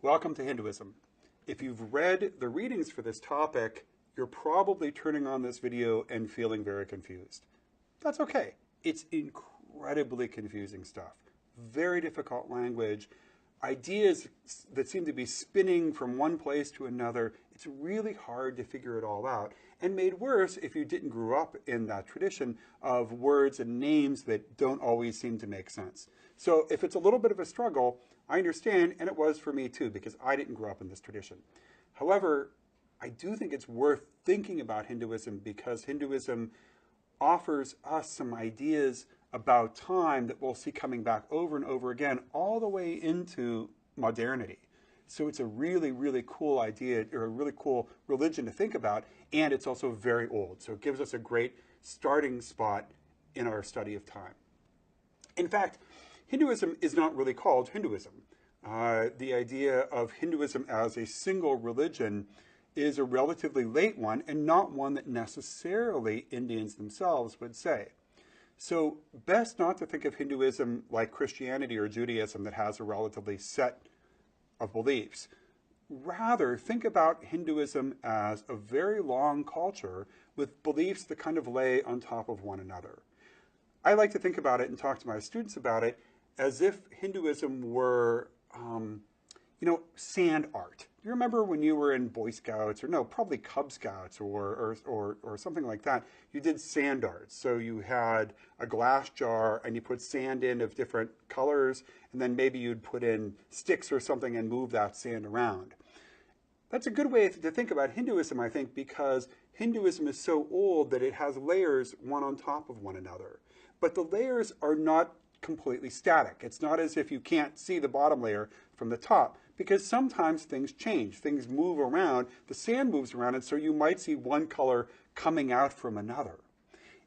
Welcome to Hinduism. If you've read the readings for this topic, you're probably turning on this video and feeling very confused. That's okay. It's incredibly confusing stuff. Very difficult language. Ideas that seem to be spinning from one place to another. It's really hard to figure it all out. And made worse if you didn't grow up in that tradition of words and names that don't always seem to make sense. So if it's a little bit of a struggle, I understand, and it was for me too, because I didn't grow up in this tradition. However, I do think it's worth thinking about Hinduism because Hinduism offers us some ideas about time that we'll see coming back over and over again, all the way into modernity. So it's a really, really cool idea, or a really cool religion to think about, and it's also very old. So it gives us a great starting spot in our study of time. In fact, Hinduism is not really called Hinduism. The idea of Hinduism as a single religion is a relatively late one, and not one that necessarily Indians themselves would say. So best not to think of Hinduism like Christianity or Judaism that has a relatively set of beliefs. Rather, think about Hinduism as a very long culture with beliefs that kind of lay on top of one another. I like to think about it and talk to my students about it as if Hinduism were, sand art. Do you remember when you were in Boy Scouts, or no, probably Cub Scouts or something like that? You did sand art. So you had a glass jar and you put sand in of different colors, and then maybe you'd put in sticks or something and move that sand around. That's a good way to think about Hinduism, I think, because Hinduism is so old that it has layers one on top of one another. But the layers are not completely static. It's not as if you can't see the bottom layer from the top, because sometimes things change. Things move around, the sand moves around, and so you might see one color coming out from another.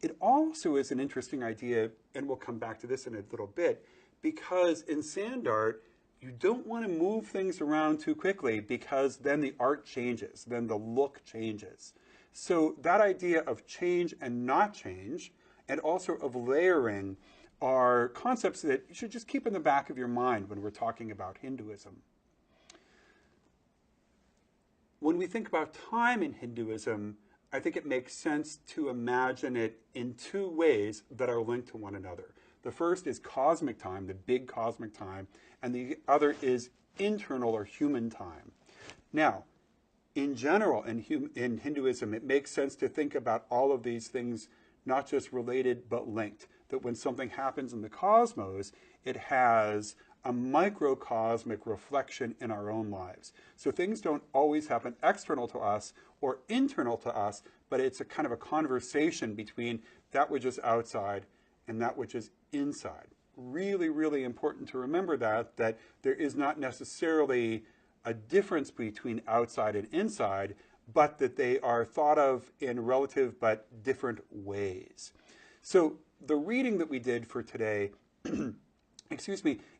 It also is an interesting idea, and we'll come back to this in a little bit, because in sand art, you don't want to move things around too quickly because then the art changes, then the look changes. So that idea of change and not change, and also of layering, are concepts that you should just keep in the back of your mind when we're talking about Hinduism. When we think about time in Hinduism, I think it makes sense to imagine it in two ways that are linked to one another. The first is cosmic time, the big cosmic time, and the other is internal or human time. Now, in general, in Hinduism, it makes sense to think about all of these things not just related but linked. That when something happens in the cosmos, it has a microcosmic reflection in our own lives. So things don't always happen external to us or internal to us, but it's a kind of a conversation between that which is outside and that which is inside. Really, really important to remember that there is not necessarily a difference between outside and inside, but that they are thought of in relative but different ways. So the reading that we did for today,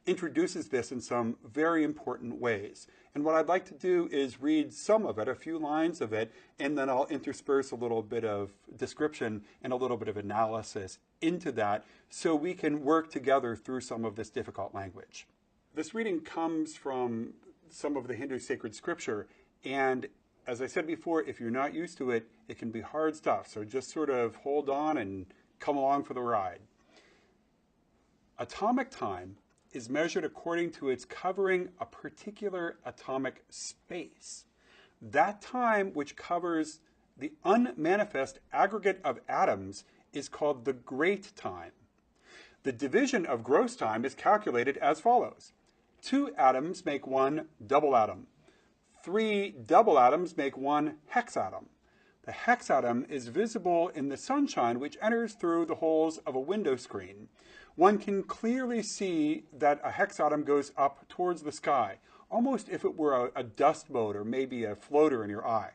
introduces this in some very important ways. And what I'd like to do is read some of it, a few lines of it, and then I'll intersperse a little bit of description and a little bit of analysis into that so we can work together through some of this difficult language. This reading comes from some of the Hindu sacred scripture, and as I said before, if you're not used to it, it can be hard stuff. So just sort of hold on and come along for the ride. Atomic time is measured according to its covering a particular atomic space. That time which covers the unmanifest aggregate of atoms is called the great time. The division of gross time is calculated as follows. 2 atoms make 1 double atom. 3 double atoms make 1 hexatom. The hexatom is visible in the sunshine which enters through the holes of a window screen. One can clearly see that a hexatom goes up towards the sky, almost if it were a dust mote or maybe a floater in your eye.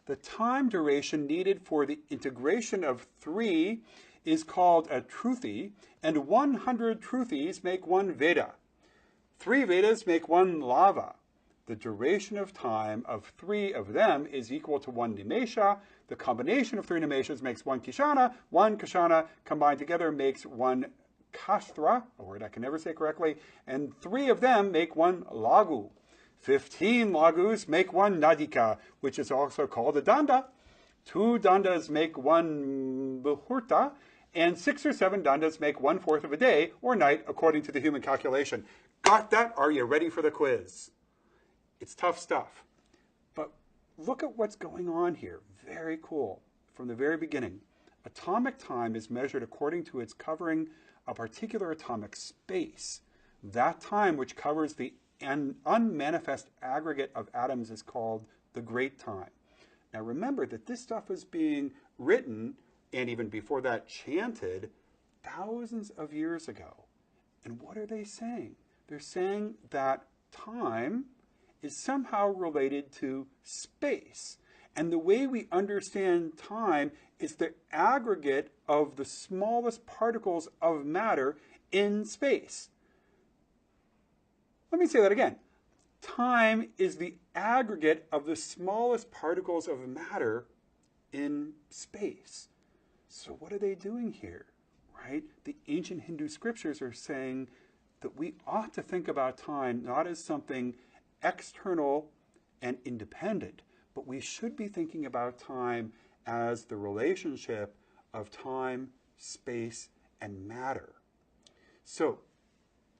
The time duration needed for the integration of 3 is called a truthi, and 100 truthis make 1 Veda. 3 Vedas make 1 lava. The duration of time of 3 of them is equal to 1 nimesha. The combination of 3 nimeshas makes 1 kishana. 1 kishana combined together makes 1 kashtra, a word I can never say correctly, and 3 of them make 1 lagu. 15 lagus make one nadika, which is also called a danda. 2 dandas make one muhurta, and 6 or 7 dandas make 1/4 of a day or night, according to the human calculation. Got that? Are you ready for the quiz? It's tough stuff. But look at what's going on here. Very cool. From the very beginning, atomic time is measured according to its covering a particular atomic space. That time which covers the unmanifest aggregate of atoms is called the great time. Now remember that this stuff was being written, and even before that chanted, thousands of years ago. And what are they saying? They're saying that time is somehow related to space. And the way we understand time is the aggregate of the smallest particles of matter in space. Let me say that again. Time is the aggregate of the smallest particles of matter in space. So what are they doing here, right? The ancient Hindu scriptures are saying that we ought to think about time not as something external and independent, but we should be thinking about time as the relationship of time, space, and matter. So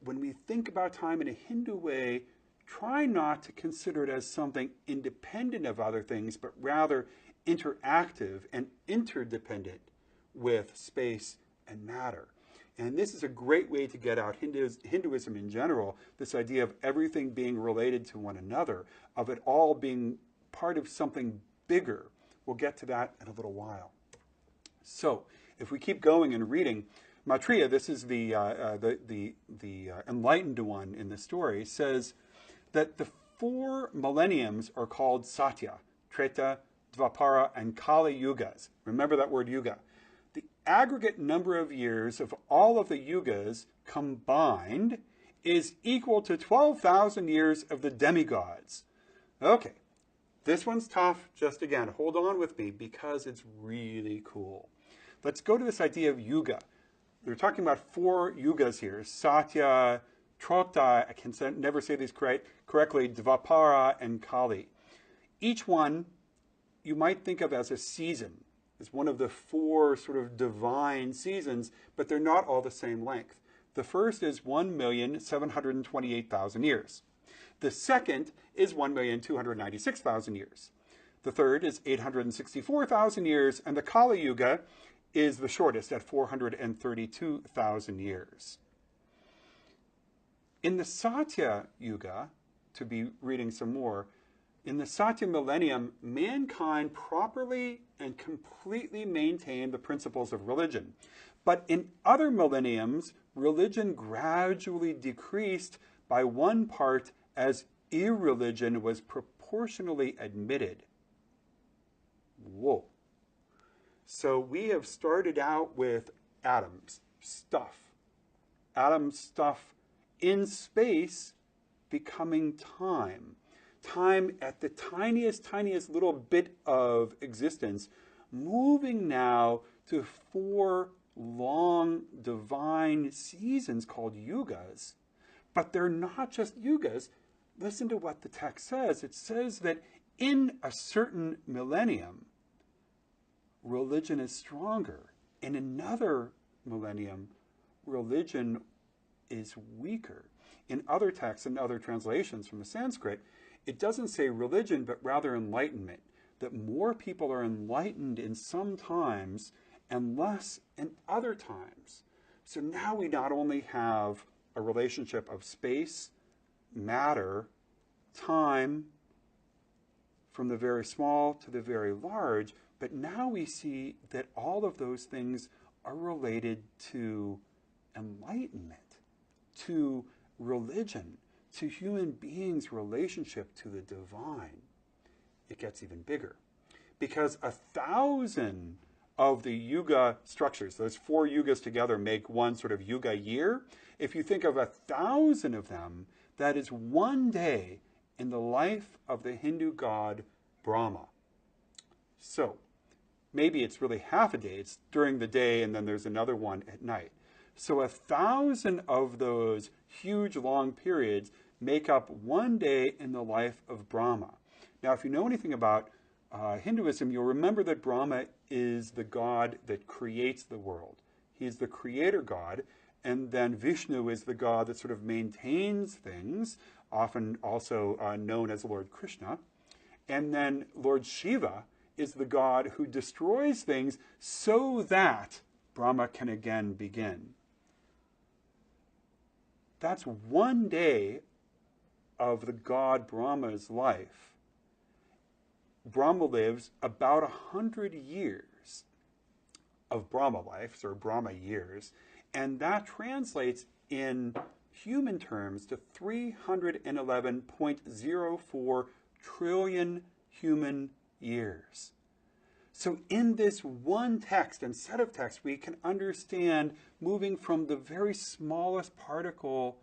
when we think about time in a Hindu way, try not to consider it as something independent of other things, but rather interactive and interdependent with space and matter. And this is a great way to get out Hinduism in general, this idea of everything being related to one another, of it all being part of something bigger. We'll get to that in a little while. So if we keep going and reading, Maitreya, this is the enlightened one in the story, says that the 4 millenniums are called Satya, Treta, Dvapara, and Kali Yugas. Remember that word yuga. The aggregate number of years of all of the yugas combined is equal to 12,000 years of the demigods. Okay, this one's tough. Just again, hold on with me because it's really cool. Let's go to this idea of yuga. We're talking about 4 yugas here. Satya, Trota, I can never say these correctly, Dvapara, and Kali. Each one you might think of as a season. It's one of the 4 sort of divine seasons, but they're not all the same length. The first is 1,728,000 years. The second is 1,296,000 years. The third is 864,000 years, and the Kali Yuga is the shortest at 432,000 years. In the Satya Yuga, to be reading some more, in the Satya millennium, mankind properly and completely maintained the principles of religion. But in other millenniums, religion gradually decreased by 1 part as irreligion was proportionally admitted. Whoa. So we have started out with atoms, stuff. Atoms, stuff in space becoming time. Time at the tiniest little bit of existence, moving now to 4 long divine seasons called yugas. But they're not just yugas. Listen to what the text says. It says that in a certain millennium, religion is stronger. In another millennium, religion is weaker. In other texts and other translations from the Sanskrit, it doesn't say religion, but rather enlightenment, that more people are enlightened in some times and less in other times. So now we not only have a relationship of space, matter, time, from the very small to the very large, but now we see that all of those things are related to enlightenment, to religion, to human beings' relationship to the divine. It gets even bigger. Because 1,000 of the yuga structures, those 4 yugas together make one sort of yuga year. If you think of 1,000 of them, that is 1 day in the life of the Hindu god Brahma. So maybe it's really half a day. It's during the day and then there's another one at night. So 1,000 of those huge long periods make up one day in the life of Brahma. Now, if you know anything about Hinduism, you'll remember that Brahma is the god that creates the world. He's the creator god, and then Vishnu is the god that sort of maintains things, often also known as Lord Krishna. And then Lord Shiva is the god who destroys things so that Brahma can again begin. That's one day of the god Brahma's life. Brahma lives about 100 years of Brahma life, or Brahma years, and that translates in human terms to 311.04 trillion human years. So in this one text and set of texts, we can understand moving from the very smallest particle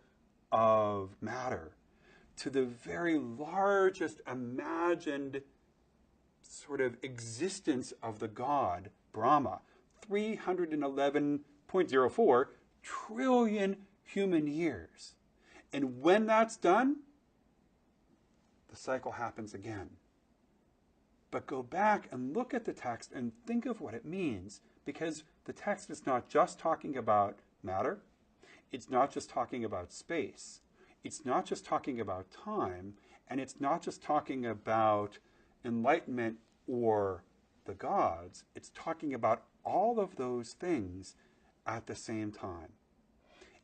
of matter to the very largest imagined sort of existence of the god, Brahma, 311.04 trillion human years. And when that's done, the cycle happens again. But go back and look at the text and think of what it means, because the text is not just talking about matter, it's not just talking about space, it's not just talking about time, and it's not just talking about enlightenment or the gods, it's talking about all of those things at the same time.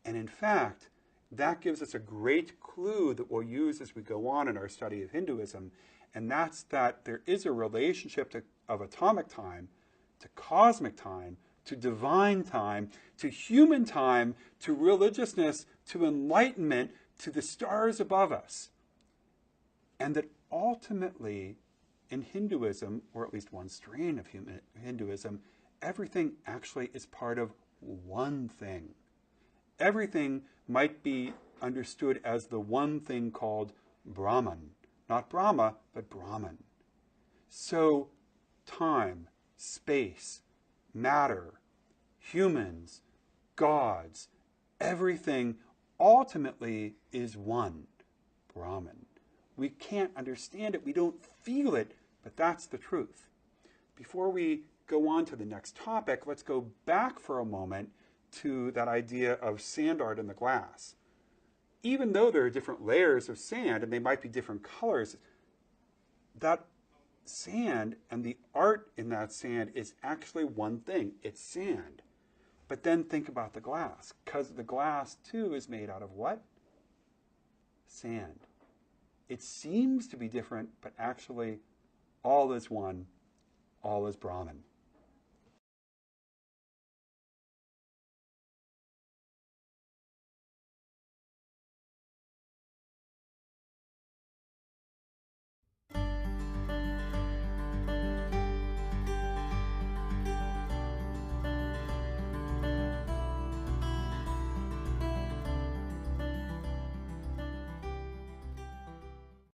And in fact, that gives us a great clue that we'll use as we go on in our study of Hinduism, and that's that there is a relationship of atomic time to cosmic time, to divine time, to human time, to religiousness, to enlightenment, to the stars above us. And that ultimately, in Hinduism, or at least one strain of Hinduism, everything actually is part of one thing. Everything might be understood as the one thing called Brahman. Not Brahma, but Brahman. So time, space, matter, humans, gods, everything ultimately is one, Brahman. We can't understand it, we don't feel it, but that's the truth. Before we go on to the next topic, let's go back for a moment to that idea of sand art in the glass. Even though there are different layers of sand and they might be different colors, that sand and the art in that sand is actually one thing. It's sand. But then think about the glass, because the glass too is made out of what? Sand. It seems to be different, but actually all is one, all is Brahman.